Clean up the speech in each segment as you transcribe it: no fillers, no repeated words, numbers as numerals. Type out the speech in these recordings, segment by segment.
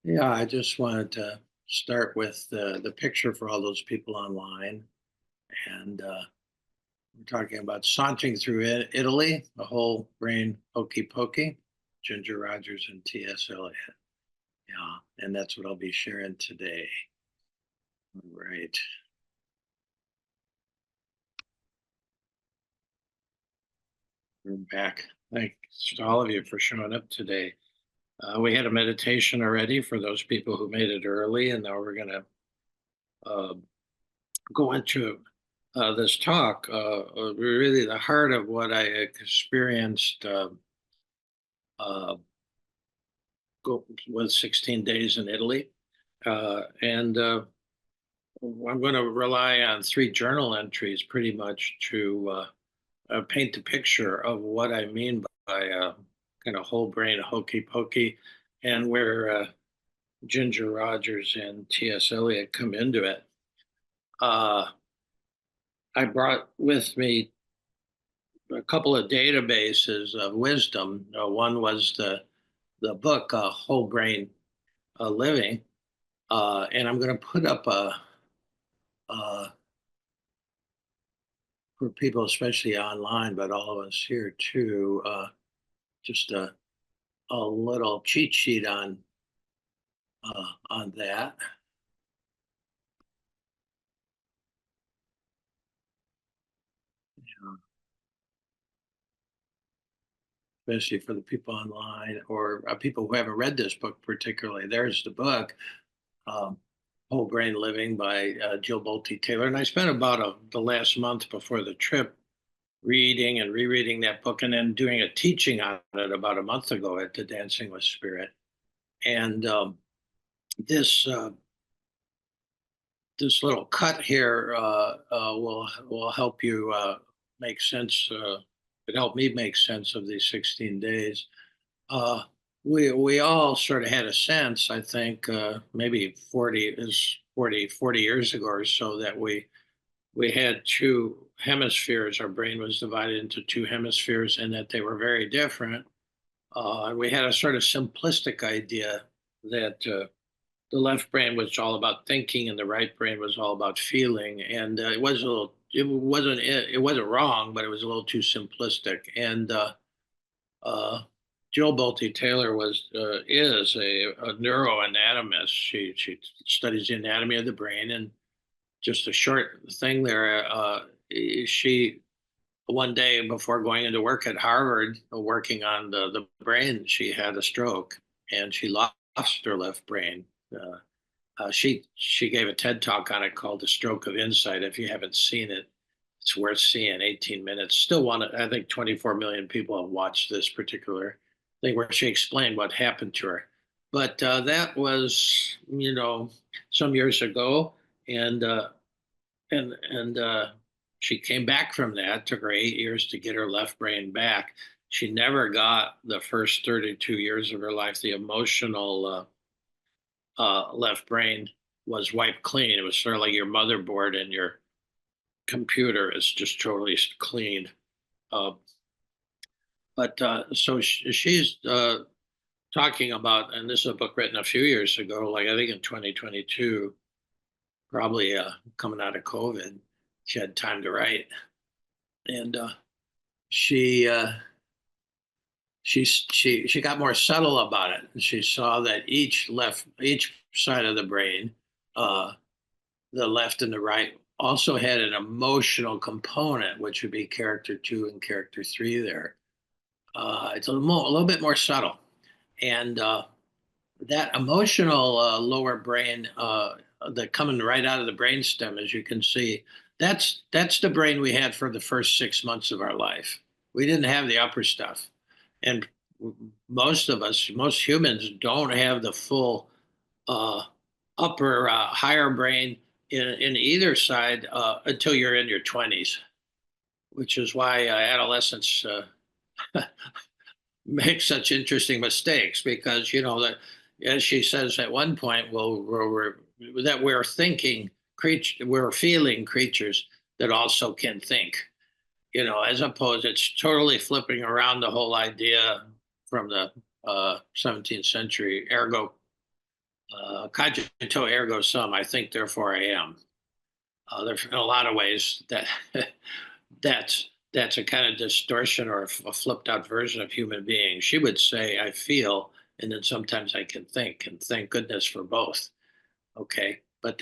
Yeah, I just wanted to start with the picture for all those people online. And we're talking about sauntering through Italy, the whole brain hokey pokey, Ginger Rogers and T.S. Eliot. Yeah, and that's what I'll be sharing today. All right. We're back. Thanks to all of you for showing up today. We had a meditation already for those people who made it early, and now we're going to uh, go into this talk, really the heart of what I experienced uh, with 16 days in Italy. And I'm going to rely on three journal entries pretty much to paint the picture of what I mean by kind of whole brain hokey pokey and where Ginger Rogers and T.S. Eliot come into it. I brought with me a couple of databases of wisdom. One was the book Whole Brain Living, and I'm going to put up uh, for people, especially online, but all of us here too, just a little cheat sheet on that. Especially for the people online or people who haven't read this book particularly. There's the book. Um, Whole Brain Living by Jill Bolte Taylor. And I spent about the last month before the trip reading and rereading that book and then doing a teaching on it about a month ago at the Dancing with Spirit. And this this little cut here will help you make sense. It helped me make sense of these 16 days. Uh, we all sort of had a sense, I think, maybe 40 years ago or so, that we had two hemispheres. Our brain was divided into two hemispheres, and that they were very different. And we had a sort of simplistic idea that the left brain was all about thinking, and the right brain was all about feeling. And it was a little, it wasn't wrong, but it was a little too simplistic. And uh, Jill Bolte Taylor is a neuroanatomist. She studies the anatomy of the brain, and just a short thing there. She one day before going into work at Harvard, working on the brain, she had a stroke and she lost her left brain. She gave a TED talk on it called "The Stroke of Insight." If you haven't seen it, it's worth seeing. 18 minutes. Still one. I think 24 million people have watched this particular thing where she explained what happened to her. But that was, some years ago, and and she came back from that. It took her 8 years to get her left brain back. She never got the first 32 years of her life. The emotional left brain was wiped clean. It was sort of like your motherboard and your computer is just totally clean. Uh, but so she's talking about, and this is a book written a few years ago, like I think in 2022, probably coming out of COVID. She had time to write, and she she got more subtle about it. And she saw that each side of the brain, uh, the left and the right, also had an emotional component, which would be character two and character three. There, it's a little bit more subtle, and that emotional lower brain, that coming right out of the brainstem, as you can see, that's the brain we had for the first 6 months of our life. We didn't have the upper stuff, and most of us, most humans, don't have the full uh, upper higher brain in either side until you're in your 20s, which is why adolescents make such interesting mistakes, because that, as she says at one point, well, that we're thinking creature, we're feeling creatures that also can think, as opposed, it's totally flipping around the whole idea from the 17th century, ergo Cogito ergo sum. I think, therefore I am. There's in a lot of ways that that's a kind of distortion or a flipped out version of human being. She would say, "I feel," and then sometimes I can think, and thank goodness for both. Okay, but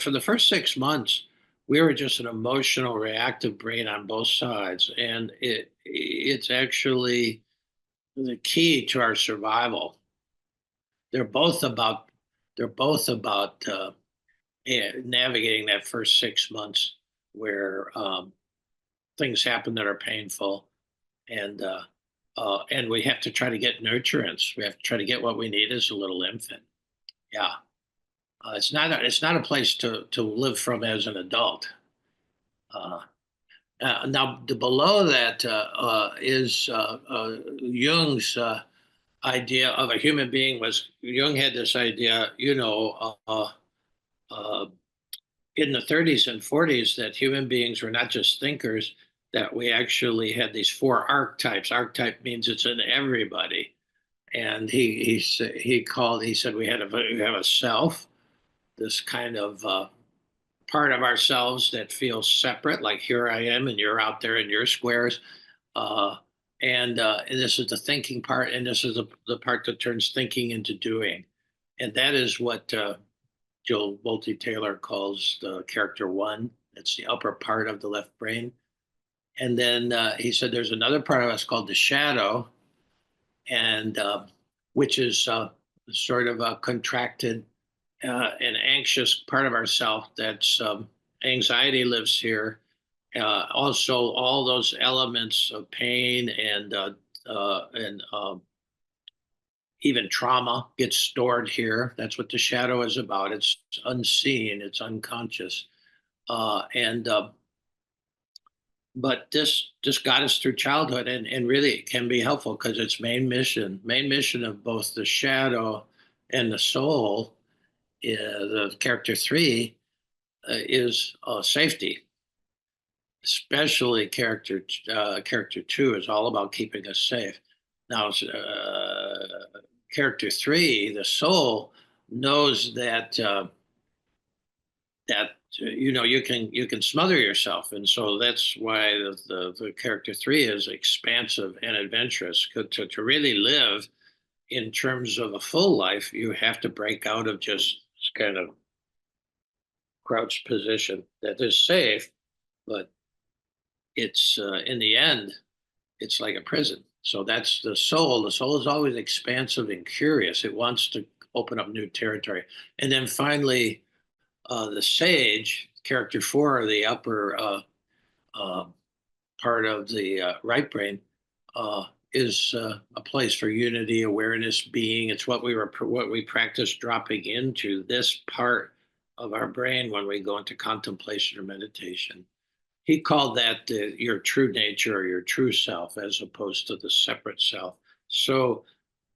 for the first 6 months, we were just an emotional, reactive brain on both sides, and it's actually the key to our survival. They're both about they're both about navigating that first 6 months where things happen that are painful, and and we have to try to get nurturance. We have to try to get what we need as a little infant. Yeah, it's not a place to live from as an adult. Uh, Now, below that is Jung's idea of a human being. Was Jung had this idea, uh, in the 30s and 40s, that human beings were not just thinkers, that we actually had these four archetypes. Archetype means it's in everybody. And he said we have a self, this kind of part of ourselves that feels separate, like here I am and you're out there in your squares. Uh, and this is the thinking part, and this is the part that turns thinking into doing. And that is what Joel Bolte Taylor calls the character one. It's the upper part of the left brain. And then he said there's another part of us called the shadow, and which is sort of a contracted an anxious part of ourself. That's anxiety lives here. Also, all those elements of pain and even trauma gets stored here. That's what the shadow is about. It's unseen. It's unconscious. And But this got us through childhood, and really it can be helpful because its main mission of both the shadow and the soul, the character three, is safety. Especially character two is all about keeping us safe. Now, character three, the soul, knows that you can smother yourself, and so that's why the character three is expansive and adventurous. To really live in terms of a full life, you have to break out of just kind of crouched position that is safe, but it's in the end, it's like a prison. So that's the soul. The soul is always expansive and curious. It wants to open up new territory. And then finally, the sage, character four, the upper uh, part of the right brain, is a place for unity, awareness, being. It's what we practice dropping into this part of our brain when we go into contemplation or meditation. He called that your true nature or your true self, as opposed to the separate self. So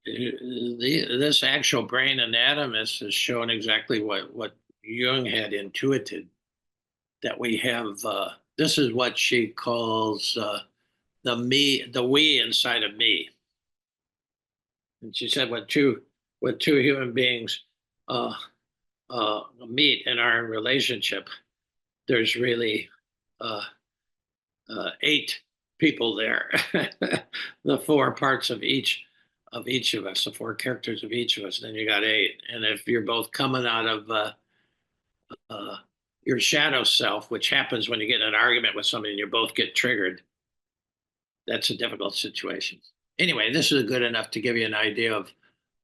this actual brain anatomist has shown exactly what Jung had intuited, that we have. This is what she calls the we inside of me. And she said when two human beings meet and are in relationship, there's really uh, eight people there, the four parts of each of us, the four characters of each of us. Then you got eight, and if you're both coming out of uh, your shadow self, which happens when you get in an argument with somebody and you both get triggered, that's a difficult situation. Anyway, this is good enough to give you an idea of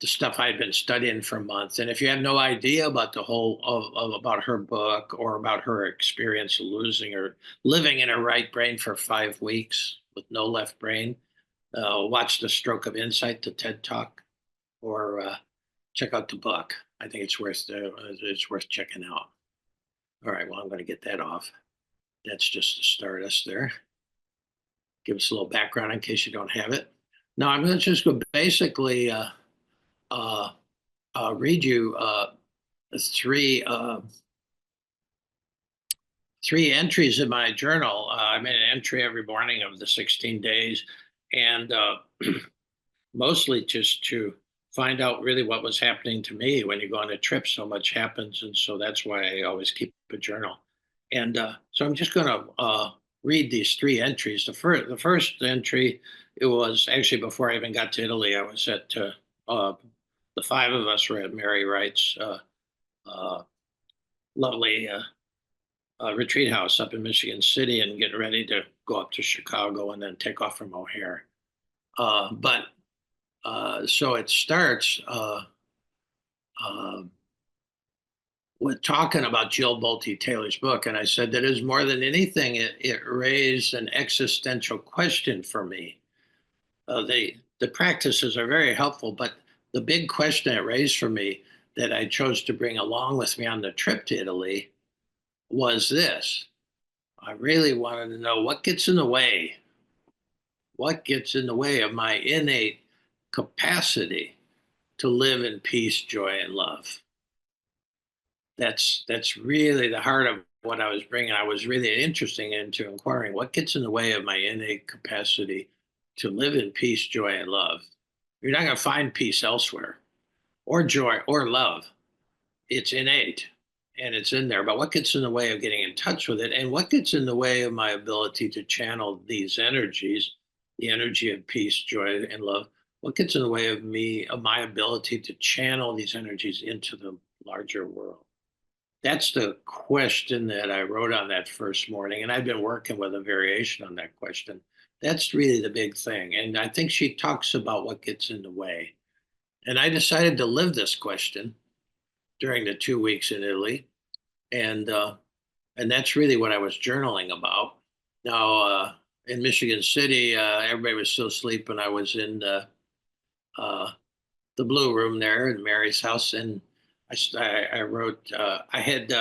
the stuff I'd been studying for months. And if you have no idea about the whole of about her book or about her experience of losing or living in her right brain for 5 weeks with no left brain, watch the Stroke of Insight, the TED Talk, or check out the book. I think it's worth checking out. All right, well, I'm going to get that off. That's just to start us there. Give us a little background in case you don't have it. Now, I'm going to just go basically uh, read you three three entries in my journal. I made an entry every morning of the 16 days, and mostly just to find out really what was happening to me. When you go on a trip, so much happens, and so that's why I always keep a journal. And so I'm just going to read these three entries. The first entry, it was actually before I even got to Italy. I was at the five of us were at Mary Wright's uh, lovely retreat house up in Michigan City, and getting ready to go up to Chicago and then take off from O'Hare. But so it starts uh, with talking about Jill Bolte Taylor's book, and I said that is more than anything, it raised an existential question for me. The practices are very helpful, but the big question it raised for me that I chose to bring along with me on the trip to Italy was this. I really wanted to know what gets in the way. What gets in the way of my innate capacity to live in peace, joy, and love? That's really the heart of what I was bringing. I was really interested into inquiring what gets in the way of my innate capacity to live in peace, joy, and love. You're not going to find peace elsewhere, or joy, or love. It's innate and it's in there. But what gets in the way of getting in touch with it, and what gets in the way of my ability to channel these energies, the energy of peace, joy, and love? What gets in the way of me, of my ability to channel these energies into the larger world? That's the question that I wrote on that first morning. And I've been working with a variation on that question. That's really the big thing. And I think she talks about what gets in the way. And I decided to live this question during the 2 weeks in Italy. And and that's really what I was journaling about. Now, in Michigan City, everybody was still asleep, and I was in uh, the blue room there in Mary's house, and I wrote. I had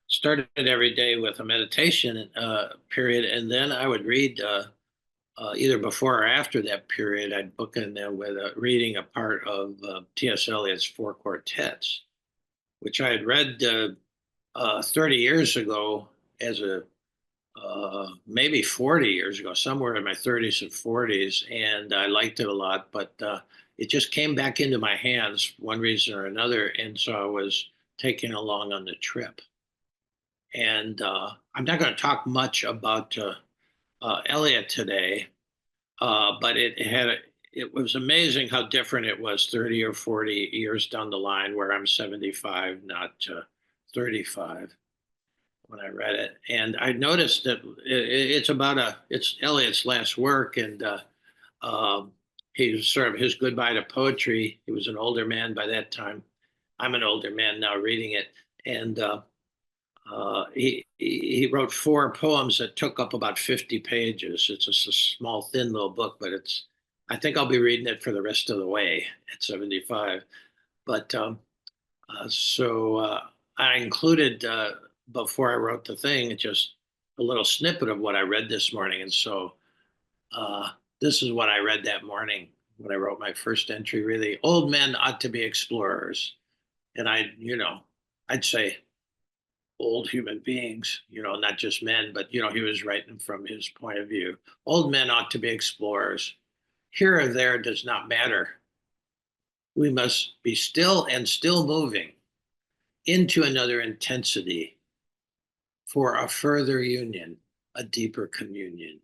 started every day with a meditation period, and then I would read either before or after that period. I'd book in there with reading a part of T.S. Eliot's Four Quartets, which I had read 30 years ago as a maybe 40 years ago, somewhere in my 30s and 40s, and I liked it a lot, but it just came back into my hands one reason or another, and so I was taking along on the trip. And I'm not going to talk much about Elliot today, but it was amazing how different it was 30 or 40 years down the line, where I'm 75, not 35 when I read it. And I noticed that it's Eliot's last work, and he was sort of his goodbye to poetry. He was an older man by that time. I'm an older man now reading it, and he wrote four poems that took up about 50 pages. It's just a small, thin little book, but I think I'll be reading it for the rest of the way at 75. But so I included, before I wrote the thing, just a little snippet of what I read this morning. And so uh, this is what I read that morning when I wrote my first entry. Really, old men ought to be explorers. And I'd say old human beings, not just men, but, he was writing from his point of view. Old men ought to be explorers. Here or there does not matter. We must be still and still moving into another intensity for a further union, a deeper communion.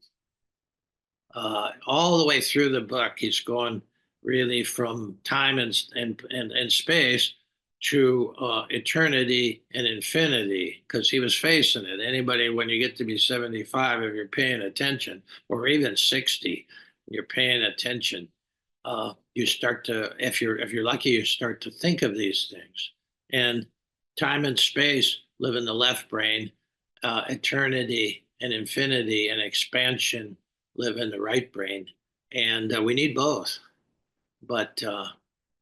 All the way through the book, he's going really from time and space to eternity and infinity, because he was facing it. Anybody, when you get to be 75, if you're paying attention, or even 60, you're paying attention. You start to, if you're lucky, you start to think of these things. And time and space live in the left brain. Eternity and infinity and expansion live in the right brain, and we need both. But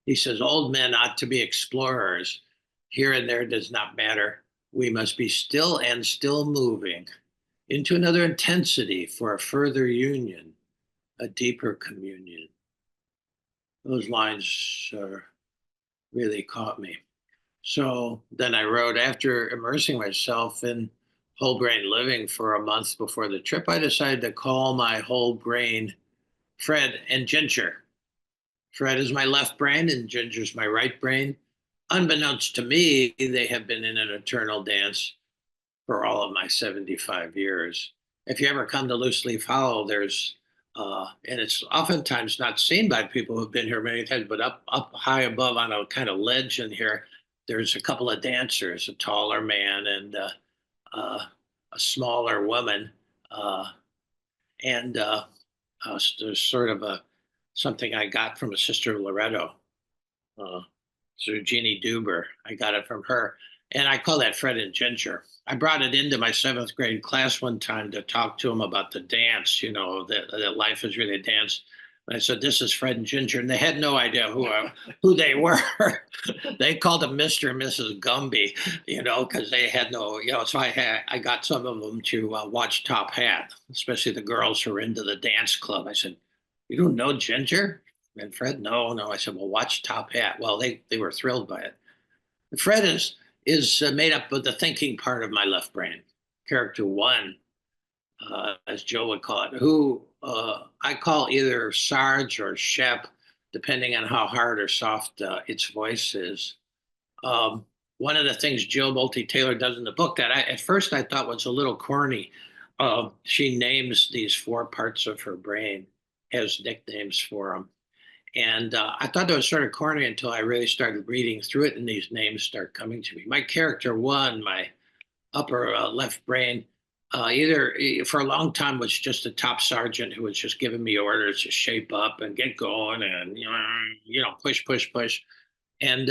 he says old men ought to be explorers. Here and there does not matter. We must be still and still moving into another intensity for a further union, a deeper communion. Those lines really caught me. So then I wrote, after immersing myself in whole grain living for a month before the trip, I decided to call my whole grain Fred and Ginger. Fred is my left brain and Ginger's my right brain. Unbeknownst to me, they have been in an eternal dance for all of my 75 years. If you ever come to Loose Leaf Hollow, and it's oftentimes not seen by people who've been here many times, but up high above on a kind of ledge in here, there's a couple of dancers, a taller man and uh, a smaller woman. Uh, and There's sort of something I got from a sister Loretto, uh, through Jeannie Duber. I got it from her. And I call that Fred and Ginger. I brought it into my seventh grade class one time to talk to them about the dance, that life is really a dance. And I said, "This is Fred and Ginger." And they had no idea who they were. They called them Mr. and Mrs. Gumby, because they had no, so I got some of them to watch Top Hat, especially the girls who were into the dance club. I said, "You don't know Ginger?" And Fred, no, no. I said, "Well, watch Top Hat." Well, they were thrilled by it. Fred is made up of the thinking part of my left brain. Character one, as Joe would call it, who I call either Sarge or Shep, depending on how hard or soft its voice is. One of the things Jill Bolte Taylor does in the book that at first I thought was a little corny. She names these four parts of her brain, has nicknames for them. And I thought that was sort of corny until I really started reading through it and these names start coming to me. My character one, my upper left brain, either for a long time was just a top sergeant who was just giving me orders to shape up and get going and, push, push, push. And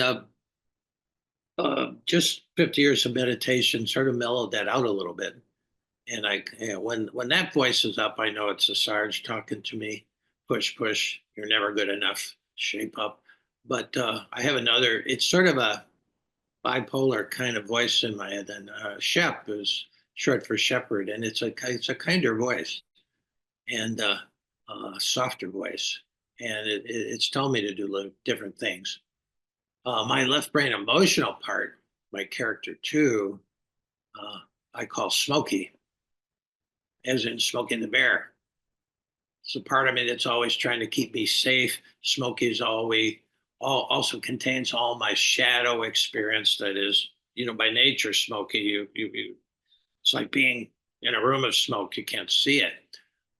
just 50 years of meditation sort of mellowed that out a little bit. And when that voice is up, I know it's the Sarge talking to me. Push, push. You're never good enough. Shape up. But I have another. It's sort of a bipolar kind of voice in my head. And Shep is short for shepherd, and it's a kinder voice and a softer voice, and it's telling me to do different things. My left brain emotional part, my character two, I call Smokey, as in Smoking the Bear. It's a part of me that's always trying to keep me safe. Smokey's also contains all my shadow experience. That is, by nature, Smokey, it's like being in a room of smoke. You can't see it.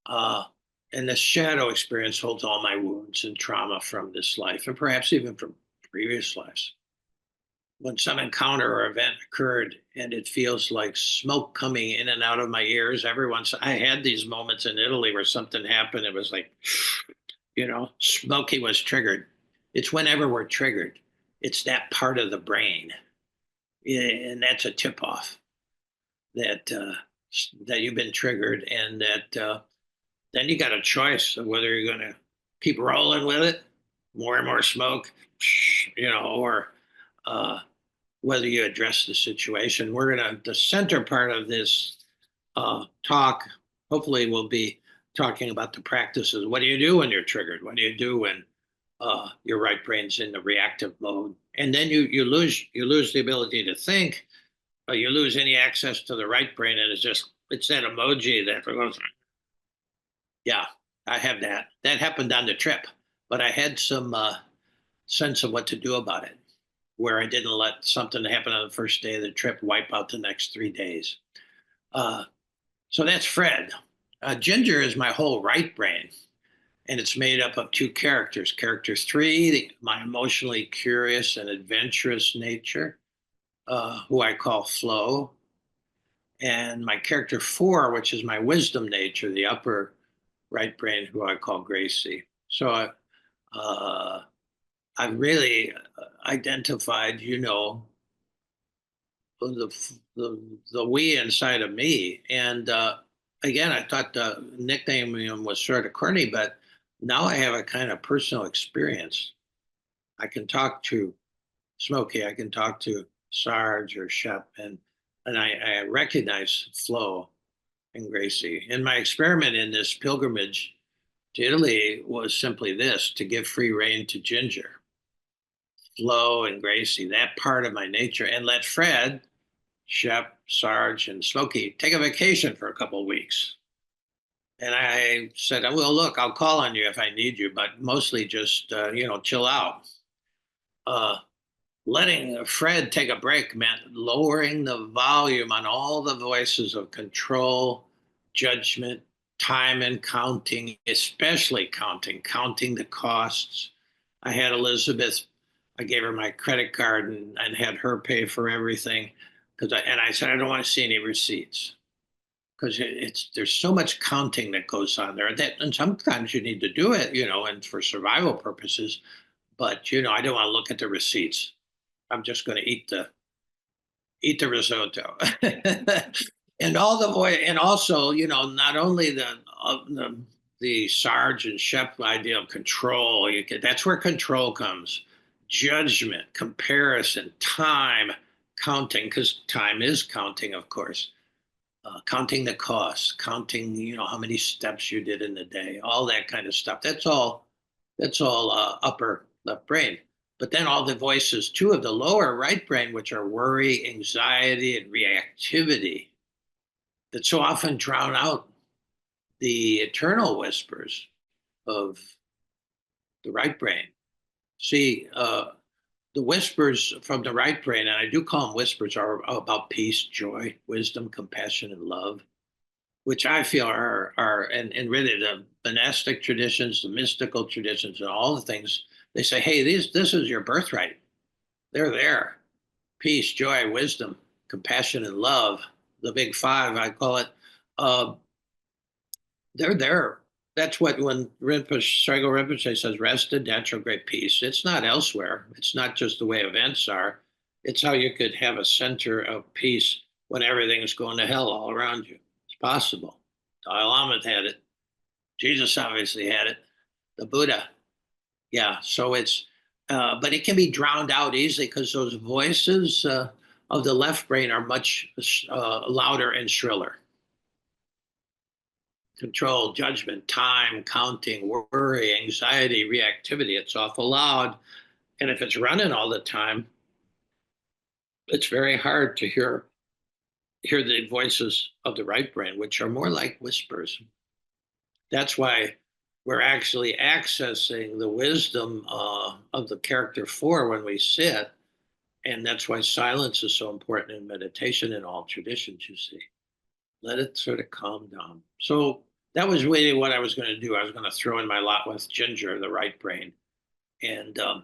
And the shadow experience holds all my wounds and trauma from this life, and perhaps even from previous lives. When some encounter or event occurred and it feels like smoke coming in and out of my ears I had these moments in Italy where something happened. It was like, Smokey was triggered. It's whenever we're triggered, it's that part of the brain. And that's a tip off that you've been triggered, and that then you got a choice of whether you're going to keep rolling with it, more and more smoke, or whether you address the situation. The center part of this talk, hopefully, will be talking about the practices. What do you do when you're triggered? What do you do when your right brain's in the reactive mode? And then you lose the ability to think, or you lose any access to the right brain, and it's that emoji that goes, yeah, I have that. That happened on the trip, but I had some sense of what to do about it, where I didn't let something happen on the first day of the trip wipe out the next 3 days. So that's Fred. Ginger is my whole right brain, and it's made up of two characters. Character three, my emotionally curious and adventurous nature, who I call Flo, and my character four, which is my wisdom nature, the upper right brain, who I call Gracie. So I really identified, the we inside of me. And again, I thought the nickname was sort of corny, but now I have a kind of personal experience. I can talk to Smokey, I can talk to Sarge or Shep, and I recognize Flo and Gracie. And my experiment in this pilgrimage to Italy was simply this: to give free rein to Ginger, Flo, and Gracie, that part of my nature, and let Fred, Shep, Sarge, and Smokey take a vacation for a couple of weeks. And I said, well, look, I'll call on you if I need you, but mostly just, chill out. Uh, Letting Fred take a break meant lowering the volume on all the voices of control, judgment, time and counting, especially counting the costs. I had Elizabeth, I gave her my credit card and had her pay for everything and I said, I don't want to see any receipts because there's so much counting that goes on there that, and sometimes you need to do it, and for survival purposes, but I don't want to look at the receipts. I'm just going to eat the risotto. And all the boy, and also, not only the Sarge and Shep idea of control, that's where control comes. Judgment, comparison, time, counting, because time is counting, of course. Counting the costs, counting, how many steps you did in the day, all that kind of stuff. That's all upper left brain. But then all the voices too of the lower right brain, which are worry, anxiety, and reactivity, that so often drown out the eternal whispers of the right brain. See, the whispers from the right brain, and I do call them whispers, are about peace, joy, wisdom, compassion, and love, which I feel and really the monastic traditions, the mystical traditions, and all the things, they say, hey, this is your birthright. They're there. Peace, joy, wisdom, compassion, and love. The big five, I call it. Uh, they're there. That's what when Srigo Rinpoche says rest in natural great peace. It's not elsewhere. It's not just the way events are. It's how you could have a center of peace when everything's going to hell all around you. It's possible. Dalai Lama had it. Jesus obviously had it. The Buddha. Yeah. So but it can be drowned out easily because those voices of the left brain are much louder and shriller. Control, judgment, time, counting, worry, anxiety, reactivity. It's awful loud. And if it's running all the time, it's very hard to hear the voices of the right brain, which are more like whispers. That's why we're actually accessing the wisdom of the character four when we sit. And that's why silence is so important in meditation in all traditions, you see. Let it sort of calm down. So that was really what I was going to do. I was going to throw in my lot with Ginger, the right brain. And uh,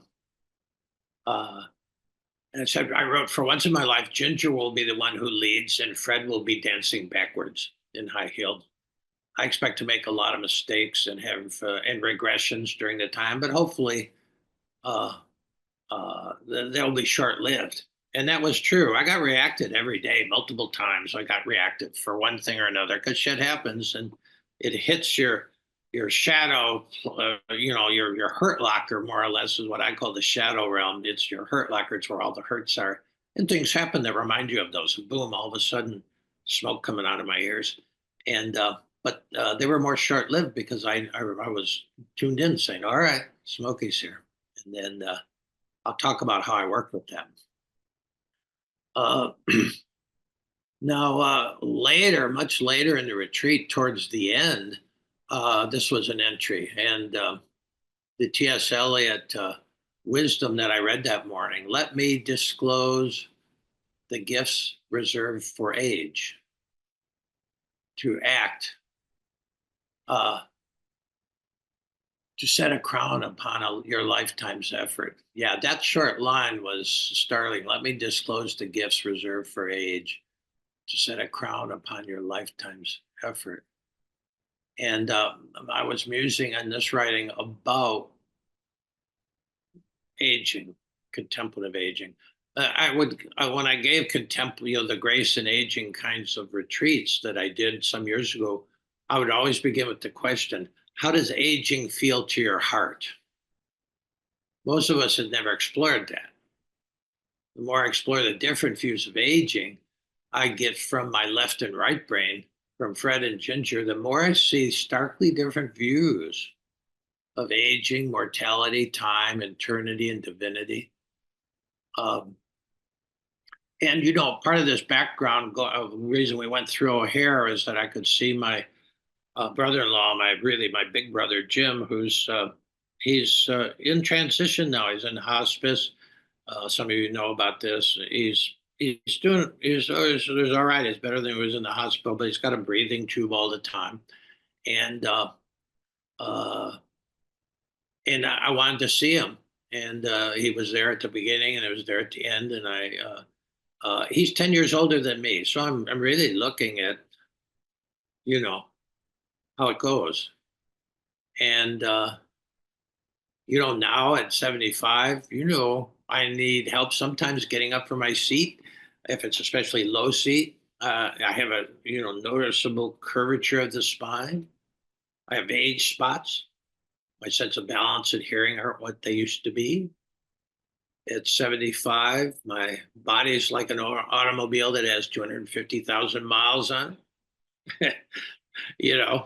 and I said, I wrote, for once in my life, Ginger will be the one who leads and Fred will be dancing backwards in high heels. I expect to make a lot of mistakes and have and regressions during the time, but hopefully uh, they'll be short lived. And that was true. I got reacted every day, multiple times. I got reacted for one thing or another because shit happens and it hits your shadow. Your hurt locker, more or less, is what I call the shadow realm. It's your hurt locker. It's where all the hurts are, and things happen that remind you of those. And boom, all of a sudden, smoke coming out of my ears. And but they were more short lived because I was tuned in, saying, "All right, Smokey's here," and then I'll talk about how I work with them. Uh, Now, later, much later in the retreat, towards the end, this was an entry, and the T.S. Eliot wisdom that I read that morning. Let me disclose the gifts reserved for age to act, uh, to set a crown upon your lifetime's effort. Yeah, that short line was startling. Let me disclose the gifts reserved for age to set a crown upon your lifetime's effort. And I was musing on this writing about aging, contemplative aging. When I gave the grace and aging kinds of retreats that I did some years ago, I would always begin with the question, how does aging feel to your heart? Most of us had never explored that. The more I explore the different views of aging, I get from my left and right brain, from Fred and Ginger, the more I see starkly different views of aging, mortality, time, eternity, and divinity. Um, and part of this background reason we went through O'Hare is that I could see my brother-in-law, my big brother Jim, who's he's in transition now. He's in hospice. Some of you know about this. He's all right. He's better than he was in the hospital, but he's got a breathing tube all the time. And uh, I wanted to see him, and he was there at the beginning, and he was there at the end. And he's 10 years older than me, so I'm really looking at you know how it goes. And now at 75, I need help sometimes getting up from my seat, if it's especially low seat. I have a noticeable curvature of the spine. I have age spots. My sense of balance and hearing aren't what they used to be. At 75, my body is like an automobile that has 250,000 miles on it.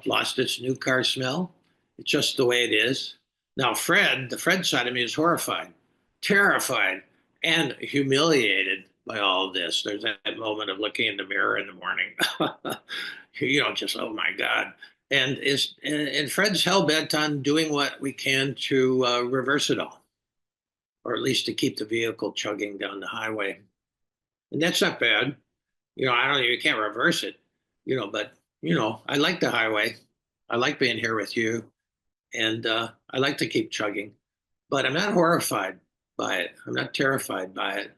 Lost its new car smell. It's just the way it is. Now, the Fred side of me is horrified, terrified, and humiliated by all of this. There's that moment of looking in the mirror in the morning. Just, oh my God. And Fred's hell bent on doing what we can to reverse it all, or at least to keep the vehicle chugging down the highway. And that's not bad. I don't. You can't reverse it. But I like the highway. I like being here with you, and I like to keep chugging. But I'm not horrified by it. I'm not terrified by it.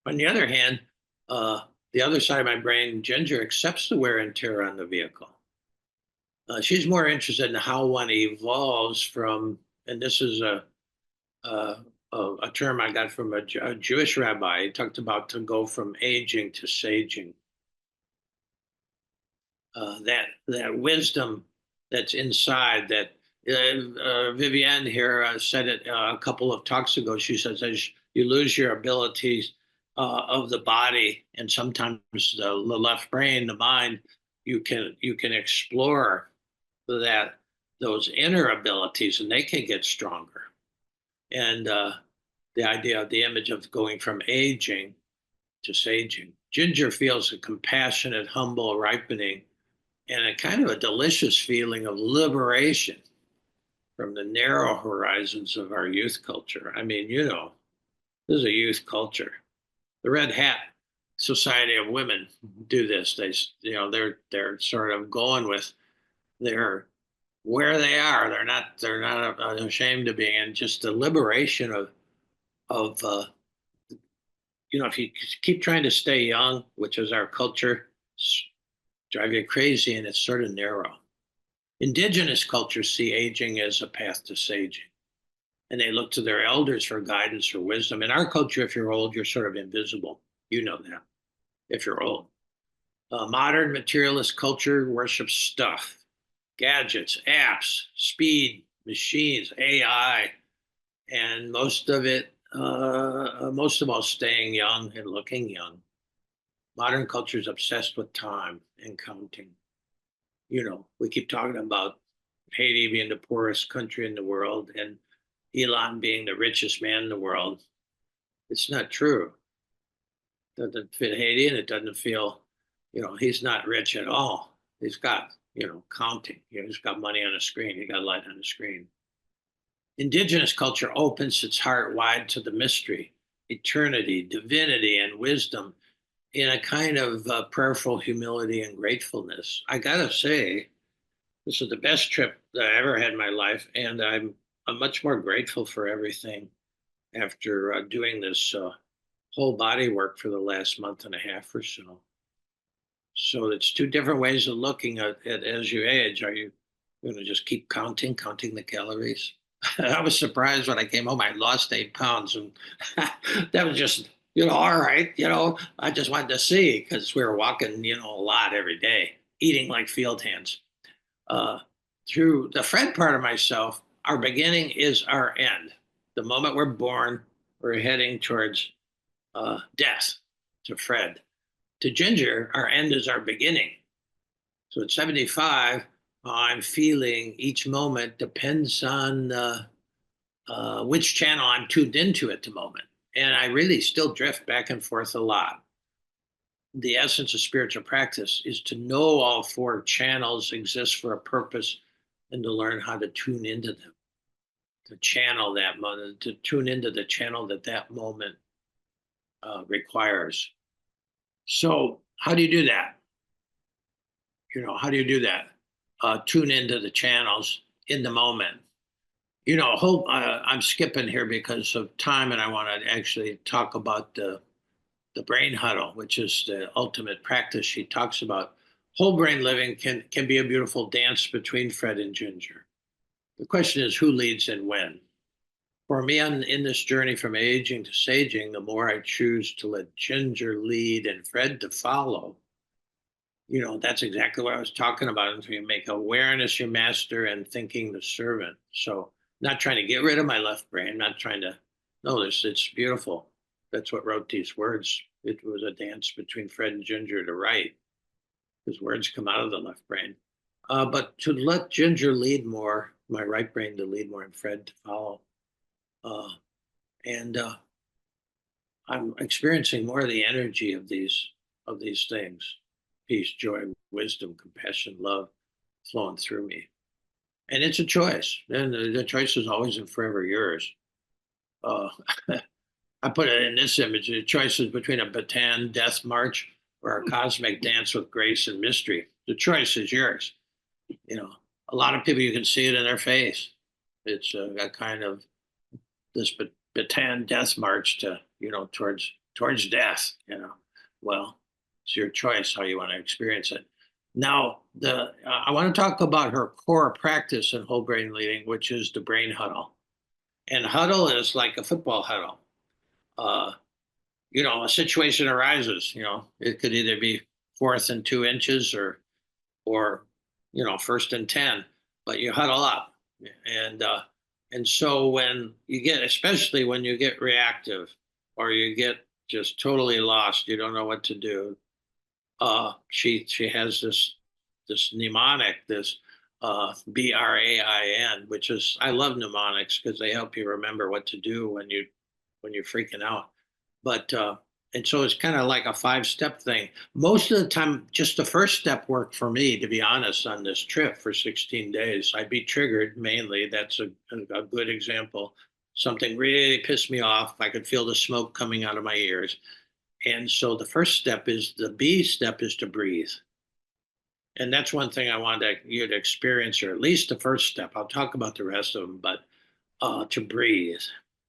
On the other hand, the other side of my brain, Ginger, accepts the wear and tear on the vehicle. She's more interested in how one evolves from, and this is a term I got from a Jewish rabbi. He talked about to go from aging to saging. That wisdom that's inside. That Vivienne here said it a couple of talks ago. She says, as you lose your abilities of the body and sometimes the left brain, the mind, you can explore those inner abilities, and they can get stronger. And the idea of the image of going from aging to saging. Ginger feels a compassionate, humble ripening and a kind of a delicious feeling of liberation from the narrow horizons of our youth culture. I mean, this is a youth culture. The Red Hat Society of Women do this. They're sort of going with their where they are. They're not ashamed of being, and just the liberation of if you keep trying to stay young, which is our culture, drive you crazy, and it's sort of narrow. Indigenous cultures see aging as a path to saging, and they look to their elders for guidance or wisdom. In our culture, if you're old, you're sort of invisible. You know that, if you're old. Modern materialist culture worships stuff, gadgets, apps, speed, machines, AI, and most of all, staying young and looking young. Modern culture is obsessed with time and counting. We keep talking about Haiti being the poorest country in the world and Elon being the richest man in the world. It's not true. It doesn't fit Haiti, and it doesn't feel, he's not rich at all. He's got, counting. He's got money on a screen. He got light on the screen. Indigenous culture opens its heart wide to the mystery, eternity, divinity, and wisdom in a kind of prayerful humility and gratefulness. I gotta say, this is the best trip that I ever had in my life, and I'm much more grateful for everything after doing this whole body work for the last month and a half or so. So it's two different ways of looking at it as you age. Are you going to just keep counting the calories? I was surprised when I came home. I lost 8 pounds, and that was just, all right. I just wanted to see, because we were walking, a lot every day, eating like field hands. Through the Fred part of myself, our beginning is our end. The moment we're born, we're heading towards death. To Fred. To Ginger, our end is our beginning. So at 75, I'm feeling each moment depends on which channel I'm tuned into at the moment. And I really still drift back and forth a lot. the essence of spiritual practice is to know all four channels exist for a purpose and to learn how to tune into them, to channel that moment, to tune into the channel that that moment requires. So, how do you do that? How do you do that? Tune into the channels in the moment. I'm skipping here because of time, and I want to actually talk about the brain huddle, which is the ultimate practice she talks about. Whole brain living can be a beautiful dance between Fred and Ginger. The question is who leads and when. For me, in this journey from aging to saging, the more I choose to let Ginger lead and Fred to follow, that's exactly what I was talking about. Until you make awareness your master and thinking the servant. So, not trying to get rid of my left brain, not trying to, no, it's beautiful. That's what wrote these words. It was a dance between Fred and Ginger to write, because words come out of the left brain. But to let Ginger lead more, my right brain to lead more, and Fred to follow. And I'm experiencing more of the energy of these things: peace, joy, wisdom, compassion, love flowing through me. And it's a choice, and the choice is always and forever yours. Uh, I put it in this image: the choice is between a Bataan death march or a cosmic dance with grace and mystery. The choice is yours. You know, a lot of people, you can see it in their face. It's a kind of this Bataan death march to, towards death. Well, it's your choice how you want to experience it. Now, I want to talk about her core practice in whole brain leading, which is the brain huddle. And huddle is like a football huddle. Uh, a situation arises. It could either be 4th and 2 inches or first and 10, but you huddle up. And so when you get, especially when you get reactive or you get just totally lost, you don't know what to do. She has this mnemonic, this BRAIN, which is, I love mnemonics because they help you remember what to do when you're freaking out. But and so it's kind of like a 5-step thing. Most of the time, just the first step worked for me, to be honest, on this trip for 16 days. I'd be triggered mainly. That's a good example. Something really pissed me off. I could feel the smoke coming out of my ears. And so the B step is to breathe. And that's one thing I wanted you to experience, or at least the first step. I'll talk about the rest of them, but to breathe.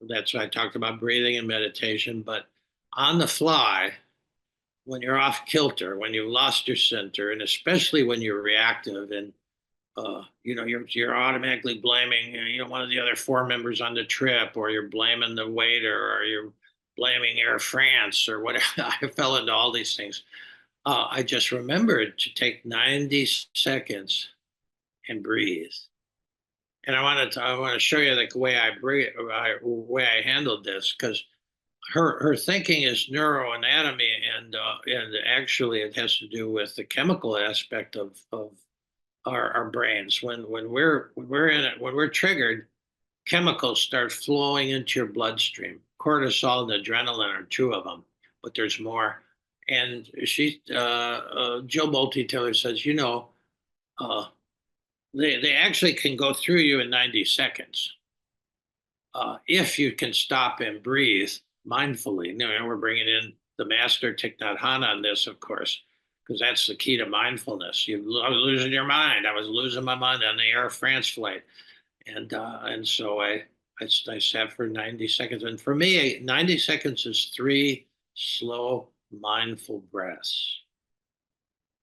That's why I talked about breathing and meditation. But on the fly, when you're off kilter, when you've lost your center, and especially when you're reactive, and you're automatically blaming one of the other 4 members on the trip, or you're blaming the waiter, or you're blaming Air France, or whatever. I fell into all these things. I just remembered to take 90 seconds and breathe. And I want to show you the way I breathe, way I handled this, because her thinking is neuroanatomy, and actually it has to do with the chemical aspect of our brains. When we're in it, when we're triggered, chemicals start flowing into your bloodstream. Cortisol and adrenaline are 2 of them, but there's more. And Jill Bolte Taylor says, they actually can go through you in 90 seconds. If you can stop and breathe mindfully. We're bringing in the master Thich Nhat Hanh on this, of course, because that's the key to mindfulness. I was losing your mind. I was losing my mind on the Air France flight, and so I sat for 90 seconds. And for me, 90 seconds is 3 slow, mindful breaths.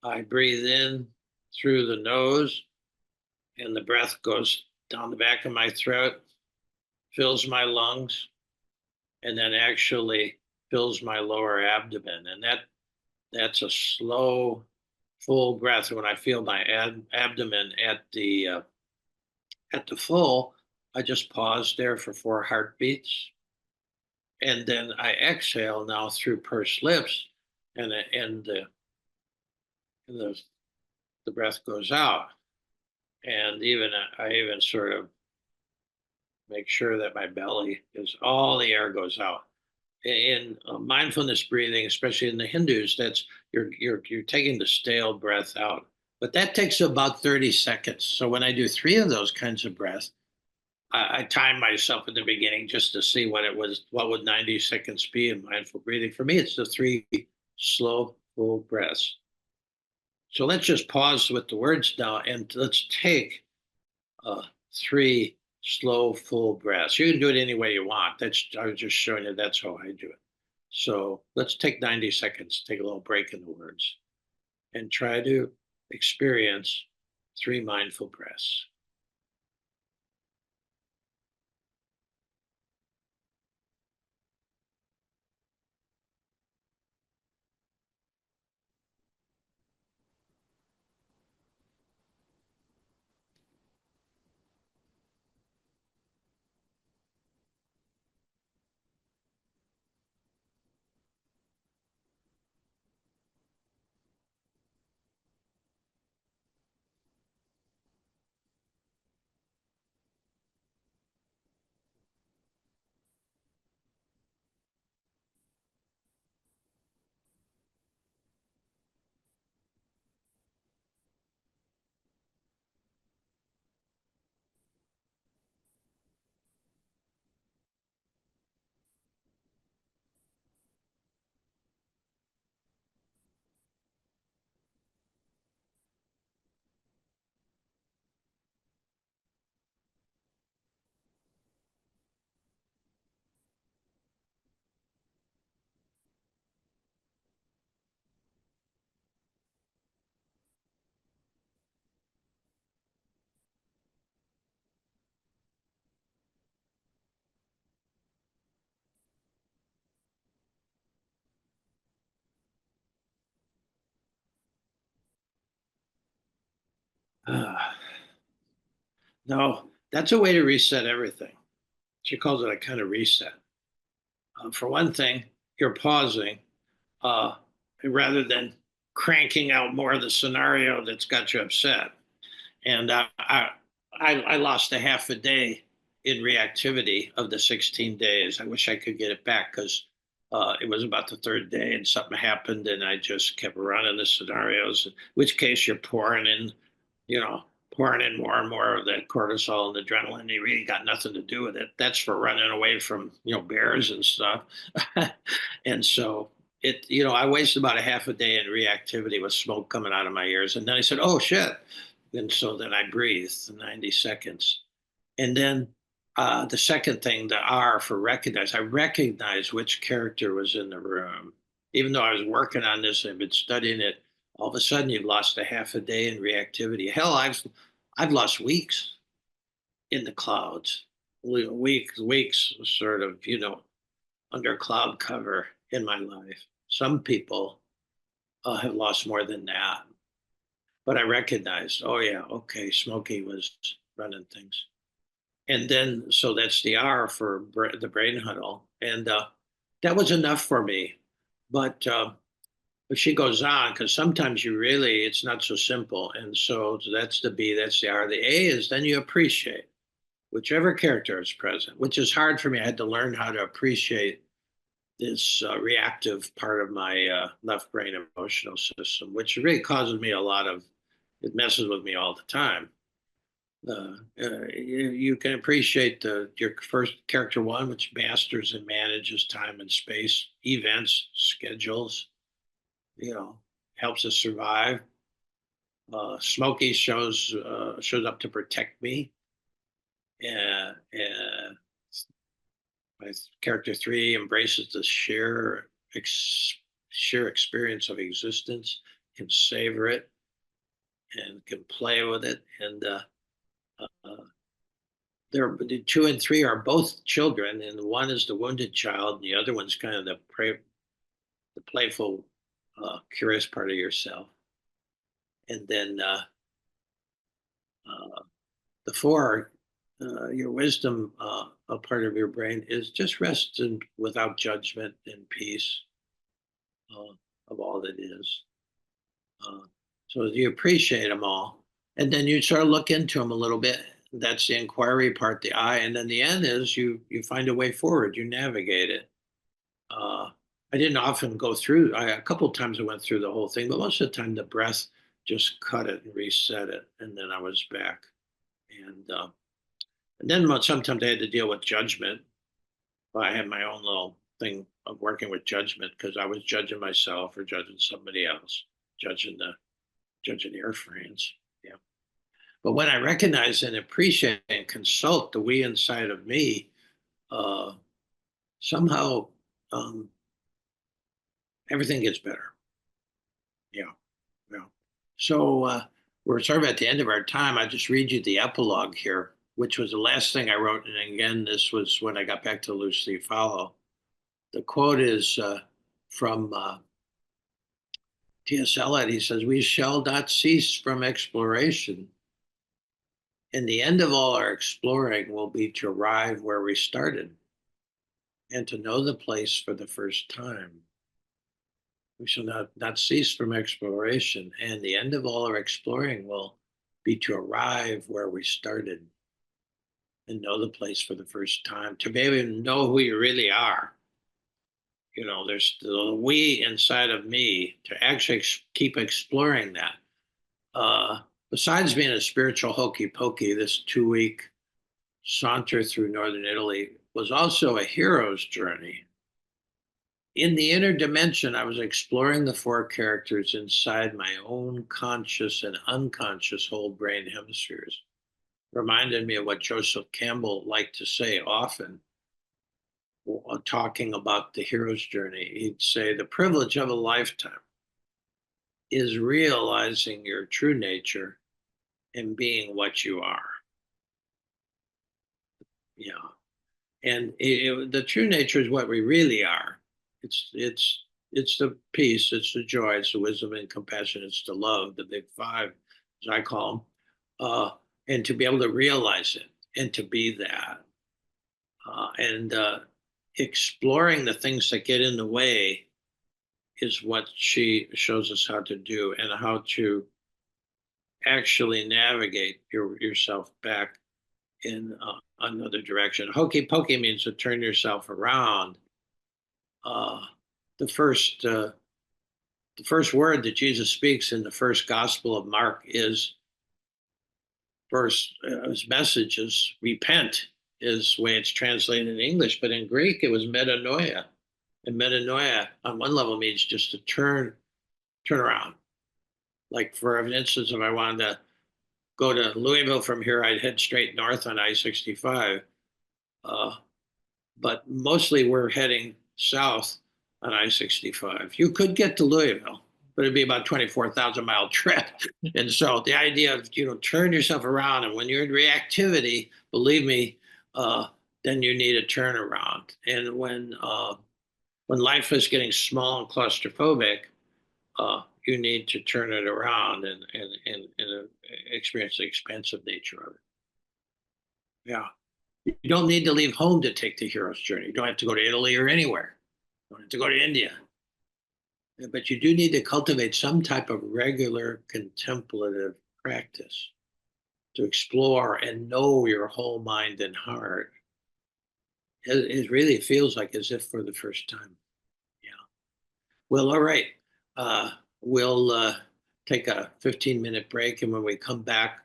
I breathe in through the nose, and the breath goes down the back of my throat, fills my lungs, and then actually fills my lower abdomen. And that's a slow, full breath. When I feel my abdomen at the full, I just pause there for 4 heartbeats, and then I exhale now through pursed lips, and the breath goes out. And I even sort of make sure that my belly is, all the air goes out. in mindfulness breathing, especially in the Hindus, that's you're taking the stale breath out. But that takes about 30 seconds. So when I do three of those kinds of breaths, I time myself in the beginning just to see what it was, what would 90 seconds be in mindful breathing. For me, it's the three slow, full breaths. So let's just pause with the words now and let's take uh, three slow, full breaths. You can do it any way you want. That's I was just showing you that's how I do it. So let's take 90 seconds, take a little break in the words, and try to experience three mindful breaths. No, that's a way to reset everything. She calls it a kind of reset. For one thing, you're pausing uh, rather than cranking out more of the scenario that's got you upset. And I lost a half a day in reactivity of the 16 days. I wish I could get it back because it was about the third day and something happened and I just kept running the scenarios, in which case you're pouring in, you know, pouring in more and more of that cortisol and adrenaline. You really got nothing to do with it. That's for running away from, bears and stuff. And so I wasted about a half a day in reactivity with smoke coming out of my ears. And then I said, oh shit. And so then I breathed 90 seconds. And then the second thing, the R for recognize, I recognized which character was in the room. Even though I was working on this, I've been studying it. All of a sudden, you've lost a half a day in reactivity. Hell, I've lost weeks in the clouds, weeks, sort of, under cloud cover in my life. Some people have lost more than that, but I recognized, oh yeah, okay, Smokey was running things. And then, so that's the R for the brain huddle. And that was enough for me. But she goes on because sometimes it's not so simple. And so that's the B, that's the R. The A is then you appreciate whichever character is present, which is hard for me. I had to learn how to appreciate this reactive part of my left brain emotional system, which really causes me it messes with me all the time. You can appreciate your first character one, which masters and manages time and space, events, schedules, helps us survive. Smokey shows up to protect me. And my character three embraces the sheer experience of existence, can savor it, and can play with it, and they're the two and three are both children, and one is the wounded child, and the other one's kind of the playful, curious part of yourself. And then the four, your wisdom, a part of your brain is just rest and without judgment and peace uh, of all that is. Uh, so you appreciate them all, and then you sort of look into them a little bit. That's the inquiry part, the I, and then the N is you find a way forward. You navigate it. Uh, I didn't often go through. A couple of times I went through the whole thing, but most of the time the breath just cut it and reset it, and then I was back. And then sometimes I had to deal with judgment. I had my own little thing of working with judgment because I was judging myself or judging somebody else, judging the airframes. Yeah. But when I recognize and appreciate and consult the we inside of me, uh, somehow um, everything gets better. Yeah. Yeah. So we're sort of at the end of our time. I just read you the epilogue here, which was the last thing I wrote. And again, this was when I got back to Loosely Follow. The quote is from T.S. Eliot. He says, "We shall not cease from exploration. And the end of all our exploring will be to arrive where we started and to know the place for the first time. We shall not cease from exploration. And the end of all our exploring will be to arrive where we started and know the place for the first time, to be able to know who you really are. You know, there's the we inside of me to actually keep exploring that. Uh, Besides being a spiritual hokey pokey, this 2 week saunter through northern Italy was also a hero's journey. In the inner dimension, I was exploring the four characters inside my own conscious and unconscious whole brain hemispheres. Reminded me of what Joseph Campbell liked to say often, talking about the hero's journey. He'd say, "The privilege of a lifetime is realizing your true nature and being what you are." Yeah. And the true nature is what we really are. It's the peace, it's the joy, it's the wisdom and compassion, it's the love, the big five, as I call them. And to be able to realize it and to be that, and exploring the things that get in the way is what she shows us how to do and how to actually navigate yourself back in another direction. Hokey pokey means to turn yourself around. Uh, the first uh, the first word that Jesus speaks in the first Gospel of Mark is first. His message is repent, is the way it's translated in English, but in Greek it was metanoia, and metanoia on one level means just to turn around. Like for instance, if I wanted to go to Louisville from here, I'd head straight north on I-65. Uh, but mostly we're heading south on I-65. You could get to Louisville, but it'd be about 24,000 mile trip. And so the idea of, turn yourself around. And when you're in reactivity, believe me, then you need a turnaround. And when life is getting small and claustrophobic, you need to turn it around and experience the expansive nature of it. Yeah. You don't need to leave home to take the hero's journey. You don't have to go to Italy or anywhere. You don't have to go to India. But you do need to cultivate some type of regular contemplative practice to explore and know your whole mind and heart. It really feels like as if for the first time. Yeah. Well, all right. We'll take a 15-minute break. And when we come back,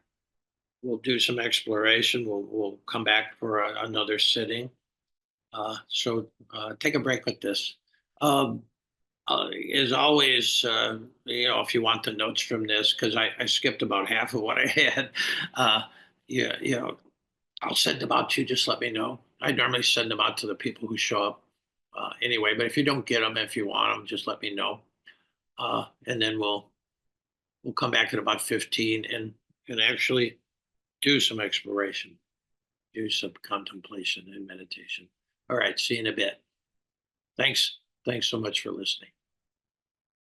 we'll do some exploration. We'll come back for another sitting. So take a break with this. Um, as always, if you want the notes from this, because I skipped about half of what I had, uh, yeah, I'll send them out to you. Just let me know. I normally send them out to the people who show up anyway. But if you don't get them, if you want them, just let me know, and then we'll come back at about 15 and actually do some exploration, do some contemplation and meditation. All right, see you in a bit. Thanks. Thanks so much for listening.